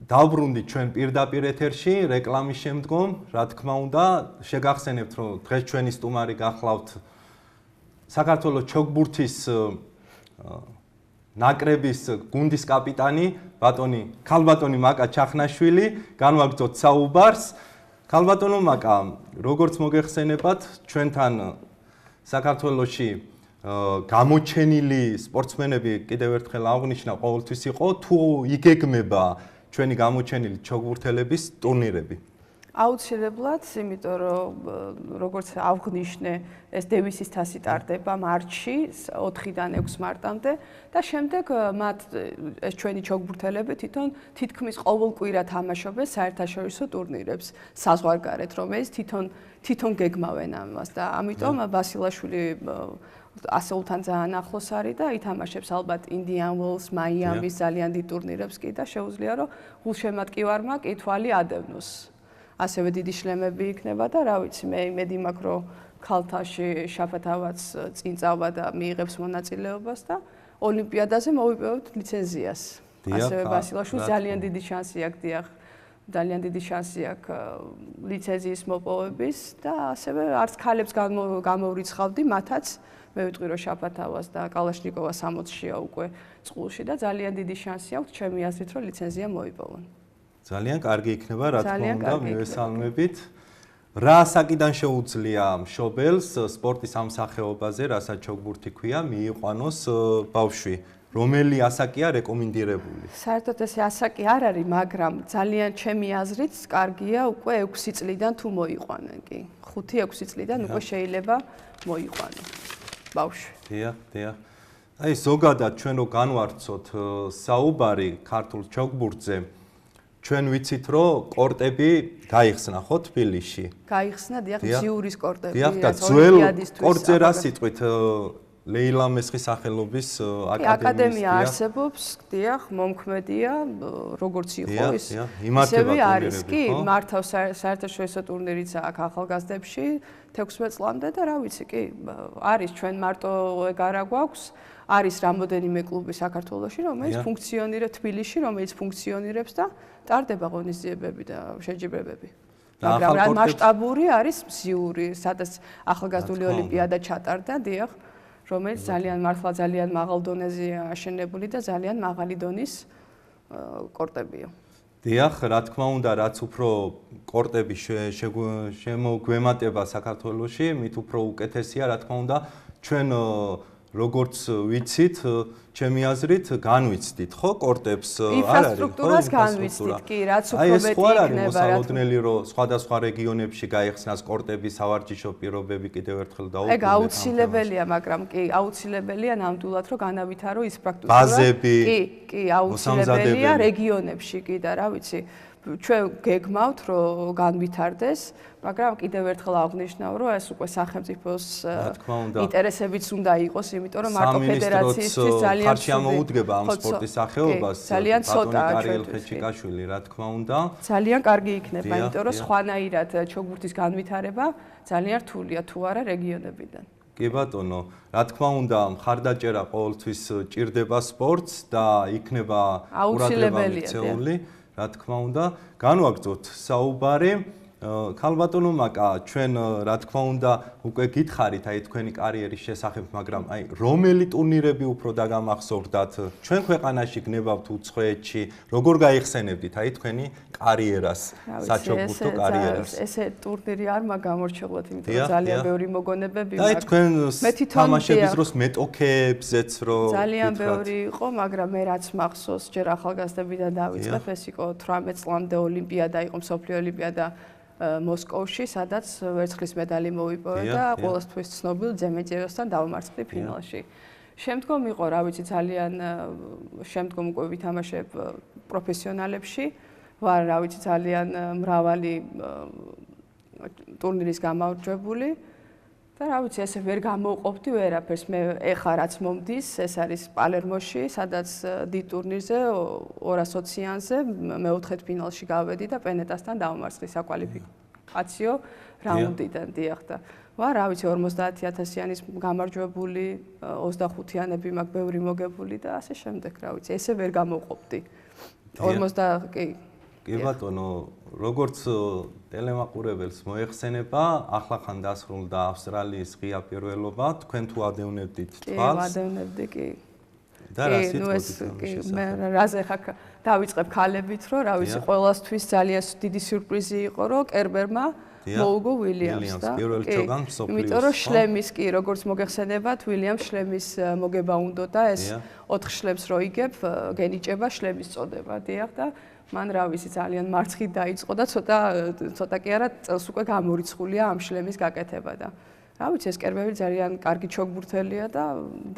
დავბრუნდი ჩვენ პირდაპირ ეთერში რეკლამის შემდგომ, რა თქმა უნდა, შეგახსენებთ, რომ დღეს ჩვენი სტუმარი გახლავთ საქართველოს ჩოგბურთის ნაკრების გუნდის კაპიტანი, ქალბატონი მაკა ჩახნაშვილი, განვაგრძოთ საუბარს. ქალბატონო მაკა, როგორც მოგეხსენებათ, ჩვენთან საქართველოში გამოჩენილი სპორტსმენები კიდევ ერთხელ აღნიშნა ყოველთვის იყო, თუ იგეგმება ჩვენი გამოჩენილი ჩოგბურთელების ტურნირები? აუცილებლად, იმიტომ რომ როგორც აღნიშნე, ეს დევისის თასი ტარდება მარტში 4-დან 6 მარტამდე და შემდეგ მათ ეს ჩვენი ჩოგბურთელები თითქმის ყოველ კვირა თამაშობენ საერთაშორისო ტურნირებს საზღვარგარეთ, რომელიც თვითონ გეგმავენ ამას და ამიტომ ბასილაშვილი ასეულთან ძალიან ახლოს არის და ითამაშებს ალბათ Indian Wells, Miami-ის ძალიან დიდ ტურნირებს კი და შეუძლია რომ გულშემატკივარმა კი თვალი ადევნოს. ასევე დიდი შლემები იქნება და რა ვიცი, მე იმედი მაქვს, რომ ქალთაში შაფათავაც წინ წავა და მიიღებს მონაწილეობას და ოლიმპიადაზე მოვიპოვებთ ლიცენზიას. ასევე ბასილაშვილს ძალიან დიდი შანსი აქვს, დიახ, ძალიან დიდი შანსი აქვს ლიცენზიის მოპოვების და ასევე არც ქალებს გამოვრიცხავდი მათაც. მე ვიტყვი რომ შაფათავას და კალაშნიკოვა 60-შია უკვე წყულში და ძალიან დიდი შანსი აქვს ჩემი აზრით რომ ლიცენზია მოიპოვონ. ძალიან კარგი იქნება, რა თქმა უნდა, მივესალმებით. რა ასაკიდან შეუძლია მშობელს სპორტის ამ სახეობაზე, რასაც ჩოგბურთი ქვია, მიიყვანოს ბავშვი? რომელი ასაკია რეკომენდირებული? საერთოდ ეს ასაკი არ არის, მაგრამ ძალიან ჩემი აზრით კარგია უკვე 6 წლიდან თუ მოიყვანენ კი. 5-6 წლიდან უკვე შეიძლება მოიყვანო ბავშვი. დიახ. აი ზოგადად ჩვენ რო განვარცოთ საუბარი ქართულ ჩოგბურთზე, ჩვენ ვიცით რომ კორტები გაიხსნა ხო თბილისში? გაიხსნა, დიახ, ზიურის კორტები. დიახ, და ძველ კორტზე რა სიტყვით ლეილა მესხის სახელობის აკადემია არსებობს, დიახ, მომქმედია, როგორც იყო ის. ისევე არის კი, მართავს საერთაშორისო ტურნირიც აქვს ახალგაზრდებში 16 წლამდე და რა ვიცი, კი, არის ჩვენ მარტო ეგ არა გვაქვს. არის რამოდენიმე კლუბი საქართველოში, რომელიც ფუნქციონირებს თბილისში, რომელიც ფუნქციონირებს და ტარდება ღონისძიებები და შეჯიბრებები. მაგრამ მასშტაბური არის მზიური, სადაც ახალგაზრდული ოლიმპიადა ჩატარდა, დიახ, რომელიც მართლა ძალიან მაღალ დონეზეა აშენებული და ძალიან მაღალი დონის კორტებია. დიახ, რა თქმა უნდა, რაც უფრო კორტები შემოგვემატება საქართველოში, მით უფრო უკეთესია, რა თქმა უნდა, ჩვენ როგორც ვიცით, ჩემი აზრით განვიცდით, ხო, კორტებს არ არის, ხო? ინფრასტრუქტურას განვიცდით, კი, რაც უფრო მეტი იქნება. აი, ეს არის მოსალოდნელი, რომ სხვადასხვა რეგიონებში გაიხსნას კორტების სავარჯიშო პირობები კიდევ ერთხელ დაუკვირდეთ. ეგ აუცილებელია, მაგრამ კი, აუცილებელია ნამდვილად, რომ განავითარო ინფრასტრუქტურა. ბაზები, კი, აუცილებელია რეგიონებში, კი და რა ვიცი. ჩვენ გეგმავთ, რომ განვითარდეს, მაგრამ კიდევ ერთხელ აღნიშნავ, რომ ეს უკვე სახელმწიფოს ინტერესებიც უნდა იყოს, იმიტომ რომ მარტო ფედერაციისთვის ძალიან ხარჯი ამოუდგება ამ სპორტის სახეობას. ძალიან ცოტაა კარიელ ხეჩიკაშვილი, რა თქმა უნდა. ძალიან კარგი იქნება, იმიტომ რომ სხვანაირად ჩოგბურთის განვითარება ძალიან რთულია თუ არა რეგიონებიდან. კი ბატონო, რა თქმა უნდა, მხარდაჭერა ყოველთვის ჭირდება სპორტს და იქნება ყურადღება მიქცეული. რა თქმა უნდა, განვაგრძოთ საუბარი. ქალბატონო მაკა, ჩვენ რა თქმა უნდა უკვე გითხარით აი თქვენი კარიერის შესახებ, მაგრამ აი რომელი ტურნირები უფრო დაგამახსოვრდათ? ჩვენ ქვეყანაში გნებავთ უცხოეთში, როგორ გაიხსენებდით აი თქვენი კარიერას, საჩოგბურთო კარიერას? ესე ტურნირი არ მაგამორჩევლად, იმიტომ რომ ძალიან ბევრი მოგონებები მაქვს. აი თქვენ თამაშების დროს მეტოქეებზეც რომ ძალიან ბევრი იყო, მაგრამ მე რაც მახსოვს, ჯერ ახალგაზრდებიდან დავიწყებ, ეს იყო 18 წლამდე ოლიმპიადა, იყო მსოფლიო ოლიმპიადა მოსკოვში, სადაც ვერცხლის медаლი მოვიპოვე და ყოველთვის ცნობილ ძემეჯევსთან დავმარცხდი ფინალში. შემდგომ იყო, რა ვიცი, ძალიან შემდგომ უკვე ვითამაშებ პროფესიონალებში. ვარ, რა ვიცი, ძალიან მრავალი ტურნირის გამარჯვებული და რა ვიცი, ესე ვერ გამოვყოფდი ვერაფერს. მე ეხა რაც მომდის, ეს არის პალერმოში, სადაც დიდ ტურნირზე 220-იანზე მეოთხედ ფინალში გავედი და პენეტასთან დავმარცხდი საკვალიფიკაციო რაუნდიდან, დიახ და ვარ, რა ვიცი, 50,000-იანის გამარჯვებული, 25-იანები მაქვს ბევრი მოგებული და ასე შემდეგ, რა ვიცი, ესე ვერ გამოვყოფდი. 50, კი, კი ბატონო, როგორც ტელემაყურებელს მოეხსენება, ახლახან დასრულდა ავსტრალიის ღია პირველობა, თქვენ თუ ადევნებდით თვალს? კი, ვადევნებდი, კი. და რა სიტყვით? მე რაზე ხა დავიწყებ ქალებით, რომ რა ვიცი, ყველასთვის ძალიან დიდი სიურპრიზი იყო, რომ კერბერმა მოუგო ვილიამს და იმიტომ რომ შლემის კი როგორც მოგეხსენებათ, ვილიამს შლემის მოგება უნდა და ეს 4 შლემს რო იგებ, გენიჭება შლემის წოდება, დიახ და მან რა ვიცი ძალიან მარცხით დაიწყო და ცოტა კი არა წელს უკვე გამორიცხულია ამ შლემის გაკეთება და რა ვიცი ეს კერბები ძალიან კარგი ჩოგბურთელია და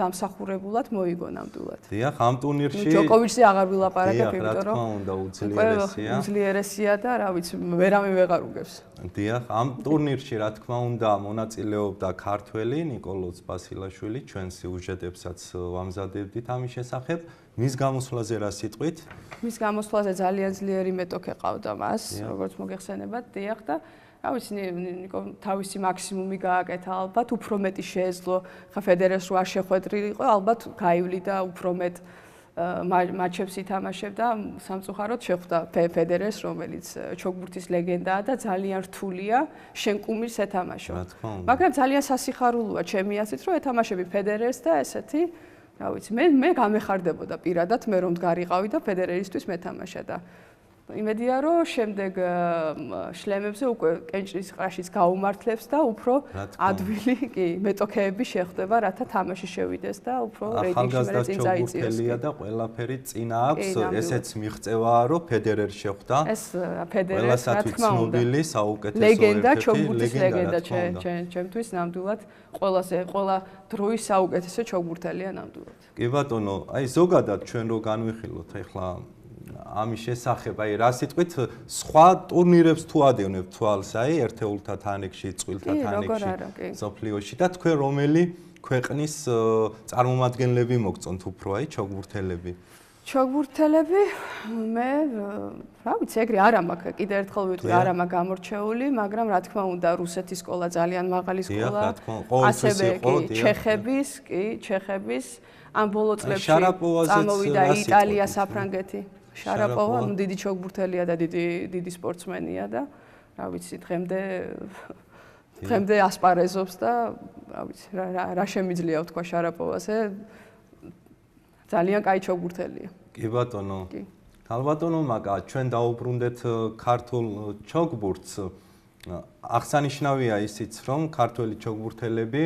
დამსახურებულად მოიგო ნამდვილად. დიახ, ამ ტურნირში ჯოკოვიჩი აღარ ვილაპარაკებ, იმიტომ რომ რა თქმა უნდა უძლიერესია. უძლიერესია და რა ვიცი ვერავინ ვეღარ უგებს. დიახ, ამ ტურნირში რა თქმა უნდა მონაწილეობდა ქართველი ნიკოლოზ ბასილაშვილი, ჩვენ სიუჟეტებსაც ვამზადებდით ამის შესახებ. მის გამოსვლაზე რა სიტყვით? მის გამოსვლაზე ძალიან ძლიერი მეტოქე ყავდა მას, როგორც მოგეხსენებათ, დიახ და რა ვიცი ნიკო თავისი მაქსიმუმი გააკეთა, ალბათ უფრო მეტი შეეძლო, ხა ფედერერს რო არ შეხვედრილიყო, ალბათ გაივლიდა უფრო მეტ მატჩებს ითამაშებდა, სამწუხაროდ შეხვდა ფედერერს, რომელიც ჩოგბურთის ლეგენდაა და ძალიან რთულია შენ კუმირს ეთამაშო. მაგრამ ძალიან სასიხარულოა ჩემი აზრით, რომ ეთამაშები ფედერერს და ესეთი რა ვიცი, მე გამეხარდებოდა პირადად, მე რომ მდგარიყავი და ფედერერისთვის მეთამაშა და იმედია რომ შემდეგ შლემებზე უკვე კენჭრის ყრაშიც გაუმართლებს და უფრო ადვილი კი მეტოქეები შეხვდება, რათა თამაში შევიდეს და უფრო რეიტინგში მე წინ წაიწიოს. ახალგაზრდა და ყველაფერი წინა აქვს, ესეც მიღწევაა რომ ფედერერ შეხვდა. ეს ფედერერს რა თქმა უნდა ცნობილი საუკეთესო ლეგენდა, ჩოგბურთის ლეგენდა ჩემთვის ნამდვილად ყველა დროის საუკეთესო ჩოგბურთელია ნამდვილად. კი ბატონო, აი ზოგადად ჩვენ რო განვიხილოთ ახლა ამის შესახებ, აი რა სიტყვით სხვა ტურნირებს თუ ადევნებთ თვალს, აი ერთეულთა თანრიგში, წყვილთა თანრიგში, სოფლიოში და თქვენ რომელი ქვეყნის წარმომადგენლები მოგწონთ უფრო, აი ჩოგბურთელები? ჩოგბურთელები მე რა ვიცი, ეგრე არ მაქვს, კიდე ერთხელ ვიტყვი, არ მაქვს გამორჩეული, მაგრამ რა თქმა უნდა რუსეთის სკოლა ძალიან მაღალი სკოლა, ასევე ჩეხების ამ ბოლო წლებში წამოვიდა იტალია, საფრანგეთი. შარაპოვა დიდი ჩოგბურთელია და დიდი სპორტსმენია და რა ვიცი დღემდე ასპარეზობს და რა ვიცი რა შემიძლია ვთქვა შარაპოვაზე ძალიან კაი ჩოგბურთელია. კი ბატონო. ალბათონო მაგა ჩვენ დაუბრუნდეთ ქართულ ჩოგბურთს. აღსანიშნავია ისიც რომ ქართველი ჩოგბურთელები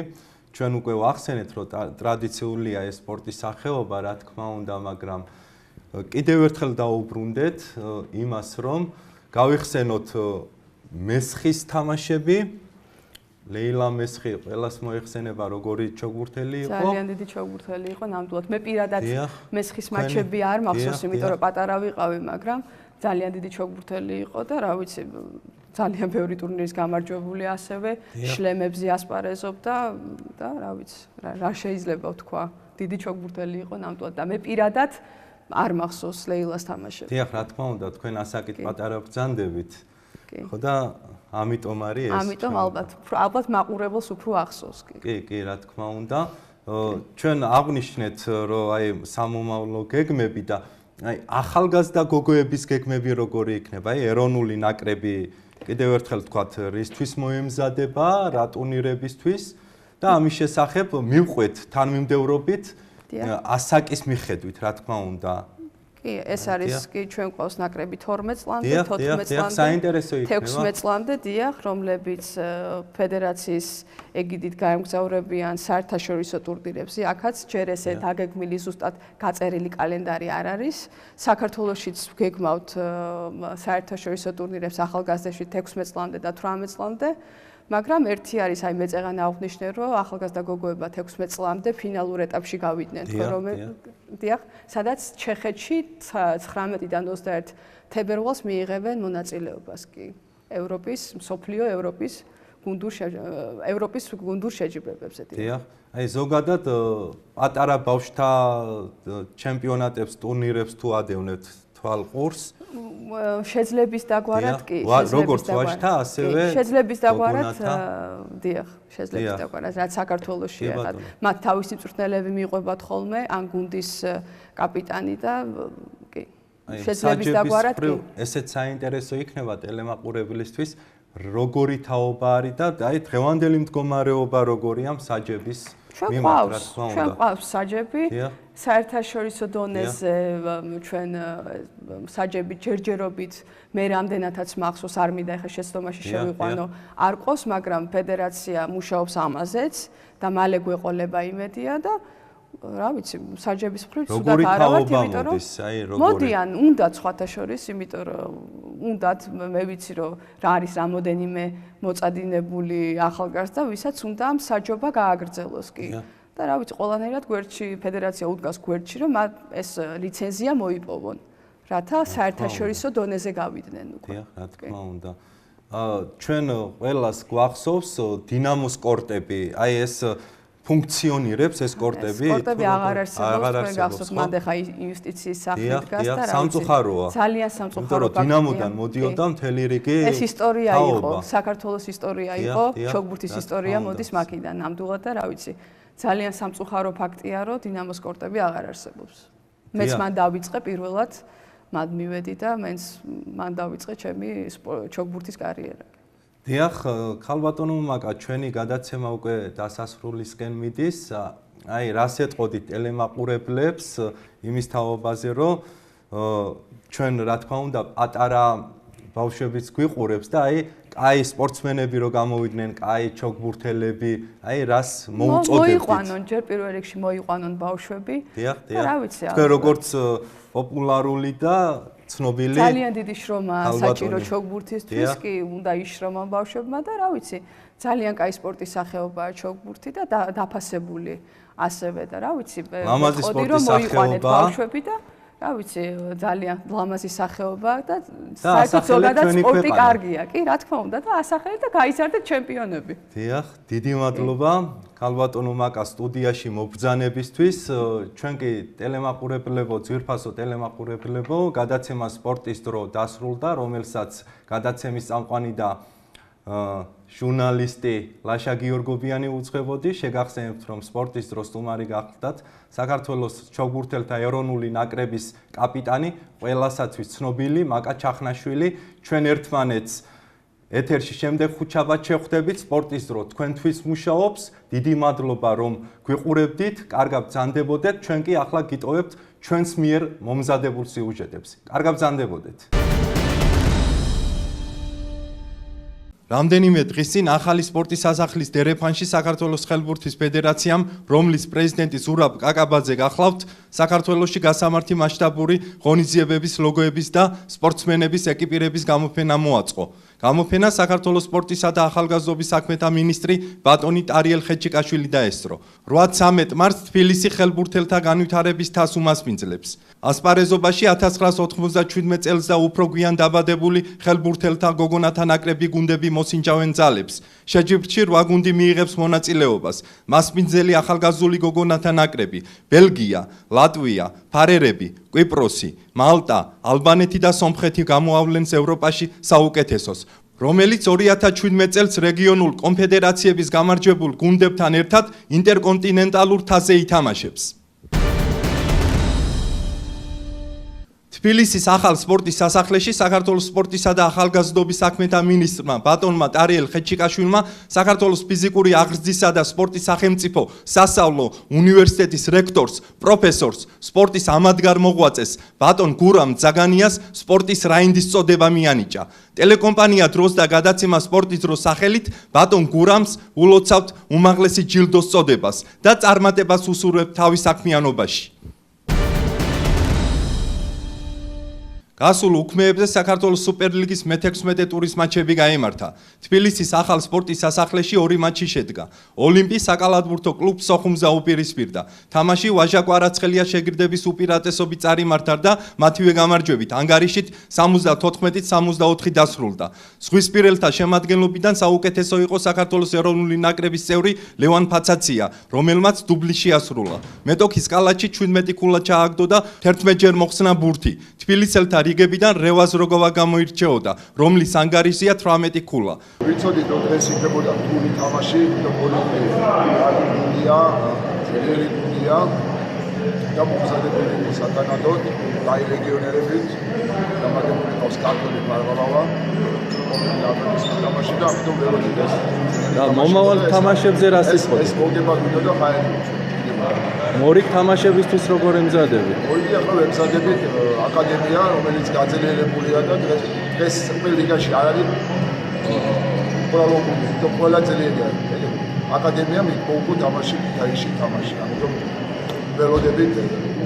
ჩვენ უკვე ვახსენეთ რომ ტრადიციულია ეს სპორტის სახეობა რა თქმა უნდა, მაგრამ კიდევ ერთხელ დაუბრუნდეთ იმას, რომ გავიხსენოთ მესხის თამაშები. ლეილა მესხი ყველას მოეხსენება როგორი ჩოგბურთელი იყო. ძალიან დიდი ჩოგბურთელი იყო, ნამდვილად. მე პირადად მესხის მატჩები არ მახსოვს, იმიტომ რომ პატარა ვიყავი, მაგრამ ძალიან დიდი ჩოგბურთელი იყო და რა ვიცი, ძალიან ბევრი ტურნირის გამარჯვებული ასევე, შლემებზე ასპარეზობდა და რა ვიცი, რა შეიძლება ვთქვა, დიდი ჩოგბურთელი იყო ნამდვილად და მე პირადად არ მახსოვს ლეილას თამაშები. დიახ, რა თქმა უნდა, თქვენ ასაკით პატარა ბრძანდებით. ხო და ამიტომ არის ეს. ამიტომ ალბათ მაყურებელს უფრო ახსოვს კი. კი, რა თქმა უნდა. ჩვენ აღვნიშნეთ, რომ აი სამომავლო გეგმები და აი ახალგაზრდა გოგოების გეგმები როგორი იქნება, აი ეროვნული ნაკრები კიდევ ერთხელ ვთქვათ, რისთვის მოემზადება, რა ტურნირებისთვის და ამის შესახებ მივყვეთ თანმიმდევრობით ასაკის მიხედვით, რა თქმა უნდა. კი, ეს არის კი ჩვენ ყავს ნაკრები 12 წლამდე, 14 წლამდე, 16 წლამდე, დიახ, რომლებიც ფედერაციის ეგიდით გაემგზავრებიან საერთაშორისო ტურნირებზე. აქაც ჯერ ესე დაგეგმილი ზუსტად გაწერილი კალენდარი არ არის. საქართველოშიც გეგმავთ საერთაშორისო ტურნირებს ახალგაზრდებში 16 წლამდე და 18 წლამდე. მაგრამ ერთი არის, აი მეწეღან აღვნიშნე, რომ ახალგაზრდა გოგოება 16 წლამდე ფინალურ ეტაპში გავიდნენ, დიახ, სადაც ჩეხეთში 19-დან 21 თებერვალს მიიღებენ მონაწილეობას კი. მსოფლიო ევროპის გუნდურ შეჯიბრებებზე. დიახ, აი ზოგადად პატარა ბავშვთა ჩემპიონატებს, ტურნირებს თუ ადევნებთ თვალყურს შეძლების დაგვარად კი, როგორც ვაჟთა, ასევე შეძლების დაგვარად, დიახ, შეძლების დაგვარად, რაც საქართველოში ახლა მათ თავისი მწვრთნელები მიყვებათ ხოლმე, ან გუნდის კაპიტანი და კი. შეძლების დაგვარად კი. ესეც საინტერესო იქნება ტელემაყურებლისთვის, როგორი თაობა არის და აი დღევანდელი მდგომარეობა როგორია მსაჯების მიმართ, რა თქმა უნდა. ჩვენ ყავს საჯები. საერთაშორისო დონეზე ჩვენ საჯები ჯერჯერობით მე რამდენადაც მახსოვს არ მინდა ახლა შეცდომაში შევიყვანო არ ყავს, მაგრამ ფედერაცია მუშაობს ამაზეც და მალე გვეყოლება იმედია და რა ვიცი, საჯების მხრივ ცუდად არ ვართ, იმიტომ რომ მოდიან, უნდათ სხვათა შორის, იმიტომ რომ უნდათ მე ვიცი რომ რა არის რამოდენიმე მოწადინებული ახალგაზრდა, ვისაც უნდა ამ საჯობა გააგრძელოს კი. და რა ვიცი, ყველანაირად გვერდში ფედერაცია უდგას გვერდში, რომ ეს ლიცენზია მოიპოვონ, რათა საერთაშორისო დონეზე გავიდნენ უკვე. რა თქმა უნდა. ჩვენ ყველას გვახსოვს დინამოს კორტები, აი ეს ფუნქციონირებს ეს კორტები? კორტები აღარ არსებობს, თქვენ გახსოვთ, მანდ ახლა იუსტიციის სახით დგას და რა ვიცი. სამწუხაროა. ძალიან სამწუხარო. იმიტომ რომ დინამოდან მოდიოდა მთელი რიგი ეს ისტორია იყო, საქართველოს ისტორია იყო, ჩოგბურთის ისტორია მოდის მაქედან ნამდვილად და რა ვიცი. ძალიან სამწუხარო ფაქტია, რომ დინამოს კორტები აღარ არსებობს. მეც მან დავიწყე პირველად, მან მივედი და მან დავიწყე ჩემი ჩოგბურთის კარიერა. დიახ, ქალბატონო მაკა, ჩვენი გადაცემა უკვე დასასრულისკენ მიდის. აი, რას ეტყოდით ტელემაყურებლებს იმის თაობაზე, რომ ჩვენ რა თქმა უნდა პატარა ბავშვებიც გვიყურებს და აი სპორტსმენები რო გამოვიდნენ, აი ჩოგბურთელები, აი რას მოუწოდებთ? მოიყვანონ, ჯერ პირველ რიგში მოიყვანონ ბავშვები. დიახ. რა ვიცი, თქვენ როგორც პოპულარული და ცნობილი ძალიან დიდი შრომაა საჭირო ჩოგბურთისთვის კი უნდა იშრომონ ბავშვებმა და რა ვიცი ძალიან კაი სპორტის სახეობაა ჩოგბურთი და დაფასებული ასევე და რა ვიცი ლამაზი სპორტის სახეობაა ბავშვები და რა ვიცი ძალიან ლამაზი სახეობაა და საერთოდ ზოგადად სპორტი კარგია კი რა თქმა უნდა და ასახელეთ და გაიზარდეთ ჩემპიონები. დიახ, დიდი მადლობა ქალბატონო მაკა სტუდიაში მობრძანებისთვის. ჩვენ კი ტელემაყურებლებო, ძვირფასო ტელემაყურებლებო, გადაცემა სპორტის დრო დასრულდა, რომელსაც გადაცემის წამყვანი და ჟურნალისტი ლაშა გიორგობიანი უძღვებოდი. შეგახსენებთ, რომ სპორტის დრო სტუმარი გახლდათ საქართველოს ჩოგბურთელთა ეროვნული ნაკრების კაპიტანი, ყველასათვის ცნობილი მაკა ჩახნაშვილი. ჩვენ ერთმანეთს ეთერში შემდეგ ხუთშაბათს შევხვდებით, სპორტის დრო თქვენთვის მუშაობს. დიდი მადლობა რომ გვიყურებდით, კარგად ბრძანდებოდეთ, ჩვენ კი ახლა გიტოვებთ ჩვენს მიერ მომზადებულ სიუჟეტებს. კარგად ბრძანდებოდეთ. რამდენიმე დღის წინ ახალი სპორტის სასახლის დერეფანში საქართველოს ხელბურთის ფედერაციამ, რომლის პრეზიდენტი ზურაბ კაკაბაძე გახლავთ, საქართველოში გასამართი მასშტაბური ღონისძიებების ლოგოების და სპორტსმენების ეკიპირების გამოფენა მოაწყო. გამოფენა საქართველოს სპორტისა და ახალგაზრდობის საქმეთა მინისტრი ბატონი ტარიელ ხეჩიკაშვილი დაესწრო. 8-13 მარტს თბილისი ხელბურთელთა განვითარების თასს უმასპინძლებს. ასპარეზობაში 1997 წელს და უფრო გვიან დაბადებული ხელბურთელთა გოგონათა ნაკრები გუნდები მოსინჯავენ ძალებს. შეჯიბრში 8 გუნდი მიიღებს მონაწილეობას. მასპინძელი ახალგაზრდული გოგონათა ნაკრები: ბელგია, ლატვია, ფარერები, კვიპროსი, მალტა, ალბანეთი და სომხეთი გამოავლენს ევროპაში საუკეთესოს, რომელიც 2017 წელს რეგიონულ კონფედერაციების გამარჯვებულ გუნდებთან ერთად ინტერკონტინენტალურ თასზე ითამაშებს. თბილისის ახალ სპორტის სასახლეში საქართველოს სპორტისა და ახალგაზრდობის საქმეთა მინისტრმა ბატონმა ტარიელ ხეჩიკაშვილმა საქართველოს ფიზიკური აღზრდისა და სპორტის სახელმწიფო სასწავლო უნივერსიტეტის რექტორს, პროფესორს, სპორტის ამადგარ მოღვაწეს ბატონ გურამ ძაგანიას სპორტის რაინდის წოდება მიანიჭა. ტელეკომპანია დროს და გადაცემა სპორტის დროს სახელით ბატონ გურამს ულოცავთ უმაღლესი ჯილდოს წოდებას და წარმატებას უსურვებთ თავის საქმიანობაში. გასულ უქმეებზე საქართველოს სუპერლიგის მე-16 ტურის მატჩები გაიმართა. თბილისის ახალ სპორტის სასახლეში 2 მატჩი შედგა. ოლიმპის საკალათბურთო კლუბ სოხუმს დაუპირისპირდა. თამაში ვაჟა კვარაცხელია შეგირდების უპირატესობით წარიმართა და მათივე გამარჯვებით ანგარიშით 74-64 დასრულდა. ზღვისპირელთა შემადგენლობიდან საუკეთესო იყო საქართველოს ეროვნული ნაკრების წევრი ლევან ფაცაცია, რომელმაც დუბლი შეასრულა. მეტოქის კალათში 17 ქულა ჩააგდო და 11 ჯერ მოხსნა ბურთი. თბილისელთა რიგებიდან რევაზ როგოვა გამოირჩეოდა, რომლის ანგარიშია 18 ქულა. ვიცოდით, რომ დღეს იქნებოდა რთული თამაში, რომ ოლიმპია, ძლიერი გუნდია და მომზადებული საკანონოდ გაილეგიონერებით დამატებული ყავს კარტული მარვალავა თამაში და ამიტომ ველოდებს და მომავალ თამაშებზე რა სიტყვები? ეს მოგება გვინდა და ხაერი მორიგ თამაშებისთვის როგორ ემზადები? მოიდი ახლა ვემზადებით აკადემია რომელიც გაძლიერებულია და დღეს სპილ ლიგაში არ არის პროლოგული და ყველა ძლიერია აკადემია მიყო თამაში ქუთაისში თამაში ამიტომ ველოდებით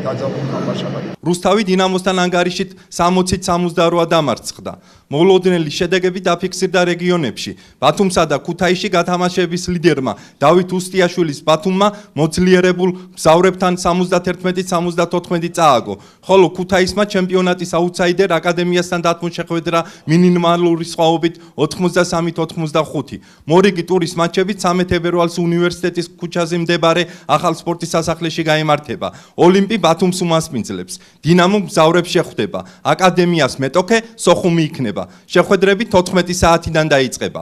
დაძაბულ თამაშს რუსთავი დინამოსთან ანგარიშით 60-68 დამარცხდა. მოულოდნელი შედეგები დაფიქსირდა რეგიონებში. ბათუმსა და ქუთაისში გათამაშების ლიდერმა დავით უსტიაშვილის ბათუმმა მოძლიერებულ მგზავრებთან 71-74 წააგო. ხოლო ქუთაისმა ჩემპიონატის აუთსაიდერ აკადემიასთან დათმო შეხვედრა მინიმალური სხვაობით 83-85. მორიგი ტურის მატჩები 13 ფევრალს უნივერსიტეტის ქუჩაზე მდებარე ახალ სპორტის სასახლეში გაიმართება. ოლიმპი ბათუმს უმასპინძლებს. დინამო მგზავრებს შეხვდება. აკადემიას მეტოქე სოხუმი იქნება. შეხვედრები 14 საათიდან დაიწყება.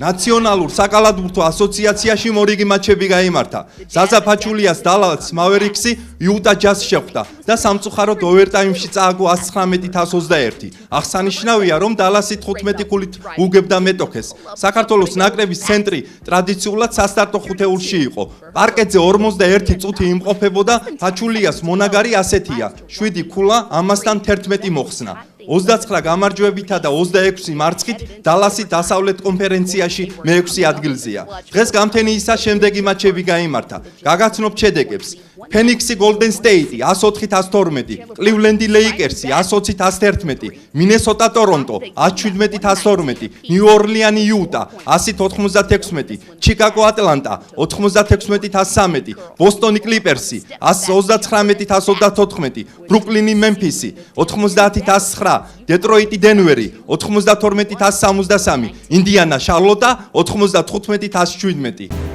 ნაციონალურ საკალათბურთო ასოციაციაში მორიგი მატჩები გაიმართა. ზაზა ფაჩულიას დალას მავერიქსი იუტა ჯაზს შეხვდა და სამწუხაროდ ოვერტაიმში წააგო 119-121. აღსანიშნავია, რომ დალასი 15 ქულით უგებდა მეტოქეს. საქართველოს ნაკრების ცენტრი ტრადიციულად სასტარტო ხუთეულში იყო. პარკეტზე 41 წუთი იმყოფებოდა, ფაჩულიას მონაგარი ასეთია: 7 ქულა, ამასთან 11 მოხსნა. 29 გამარჯვებითა და 26 მარცხით დალასი დასავლეთ კონფერენციაში მე-6 ადგილზეა. დღეს გამთენიისა შემდეგი მატჩები გაიმართა. გაგაცნობთ შედეგებს. ფენიქსი გოლდენ სტეიტი 104-112, კლივლენდი ლეიკერსი 120-111, მინესოტა ტორონტო 117-112, ნიუ-ორლიანი იუტა 196, ჩიკაგო ატლანტა 96-113, ბოსტონი კლიპერსი 129-124, ბრუკლინი მემფისი 90-109, დეტროიტი დენვერი 92-173, ინდიანა შარლოტა 95-117.